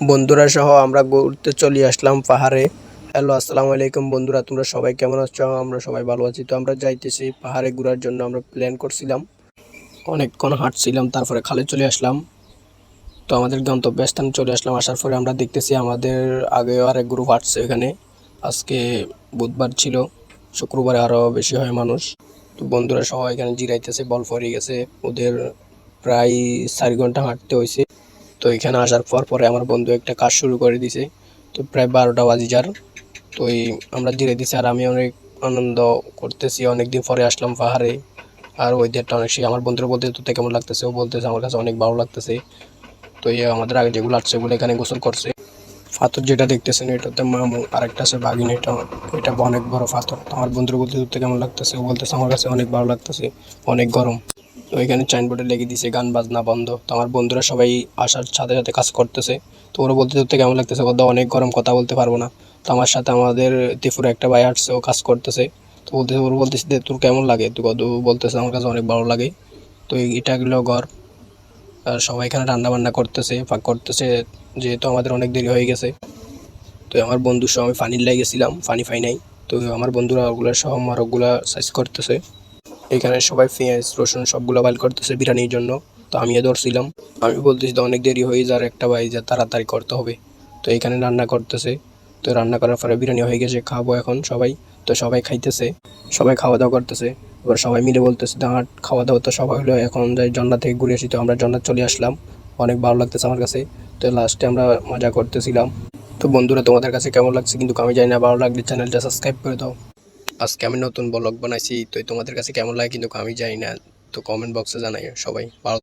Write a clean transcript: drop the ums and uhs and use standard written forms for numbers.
বন্ধুরা সহ আমরা ঘুরতে চলে আসলাম পাহাড়ে। হ্যালো, আসসালামু আলাইকুম বন্ধুরা, তোমরা সবাই কেমন আছো? আমরা সবাই ভালো আছি। তো আমরা যাইতেছি পাহাড়ে ঘোরার জন্য। আমরা প্ল্যান করছিলাম, অনেকক্ষণ হাঁটছিলাম, তারপরে খালে চলে আসলাম। তো আমাদের গন্তব্যস্থানে চলে আসলাম। আসার পরে আমরা দেখতেছি আমাদের আগে আরেক গ্রুপ হাঁটছে এখানে। আজকে বুধবার ছিল, শুক্রবারে আরও বেশি হয় মানুষ। তো বন্ধুরা সবাই এখানে জিরাইতেছে, বল পড়ে গেছে ওদের। প্রায় 4 ঘন্টা হাঁটতে হয়েছে। তো এখানে আসার পরে আমার বন্ধু একটা কাজ শুরু করে দিছে। তো প্রায় 12টা বাজে যার। তো আমরা ধীরে দিছি, আর আমি অনেক আনন্দ করতেছি। অনেকদিন পরে আসলাম পাহাড়ে, আর ওয়েদারটা অনেক সেই। আমার বন্ধুরা বলতে তোতে কেমন লাগতেছে, ও বলতেছে আমার কাছে অনেক ভালো লাগতেছে। তো আমাদের আগে যেগুলো আসছে ওগুলো এখানে গোসল করছে। পাথর যেটা দেখতেছেন এটাতে মামু, আরেকটা আছে বাগিন। এটা অনেক বড় পাথর। তো আমার বন্ধুরা বলতে তোতে কেমন লাগতেছে, ও বলতেছে আমার কাছে অনেক ভালো লাগতেছে, অনেক গরম। তো এখানে সাইনবোর্ডে লেগে দিয়েছে গান বাজনা বন্ধ। তো আমার বন্ধুরা সবাই আসার সাথে সাথে কাজ করতেছে। তো ওরা বলতে তোর কেমন লাগতেছে, কথা অনেক গরম, কথা বলতে পারবো না। তো আমার সাথে আমাদের ত্রিপুরা একটা ভাই আসছে, ও কাজ করতেছে। তো ওর বলতেছে যে তোর কেমন লাগে, তো কত বলতেছে আমার কাছে অনেক ভালো লাগে। তো এটা গেলো ঘর। আর সবাই এখানে রান্না বান্না করতেছে, ফাঁক করতেছে, যেহেতু আমাদের অনেক দেরি হয়ে গেছে। তো আমার বন্ধুর সহ আমি ফানির লেগে গেছিলাম, ফানি পাই নাই। তো আমার বন্ধুরা ওগুলো সহ মোরগগুলা সাইজ করতেছে। এখানে সবাই পেঁয়াজ রসুন সবগুলো বাইল করতেছে বিরিয়ানির জন্য। তো আমিও ধরছিলাম। আমি বলতেছি তো অনেক দেরি হয়ে যার একটা ভাই, যা তাড়াতাড়ি করতে হবে। তো এখানে রান্না করতেছে। তো রান্না করার পরে বিরিয়ানি হয়ে গেছে, খাবো এখন সবাই। তো সবাই খাইতেছে, সবাই খাওয়া দাওয়া করতেছে। এবার সবাই মিলে বলতেছে দাঁড় খাওয়া দাওয়া তো সবাই হলো, এখন যাই জন্নাত থেকে ঘুরে আসি। তো আমরা জন্নাত চলে আসলাম, অনেক ভালো লাগতেছে আমার কাছে। তো লাস্টে আমরা মজা করতেছিলাম। তো বন্ধুরা তোমাদের কাছে কেমন লাগছে কিন্তু আমি জানি না, ভালো লাগলে চ্যানেলটা সাবস্ক্রাইব করে দাও। আজকে আমি নতুন ব্লগ বানাইছি, তো তোমাদের কাছে কেমন লাগে কিন্তু আমি জানি না। তো কমেন্ট বক্সে জানাই। সবাই ভালো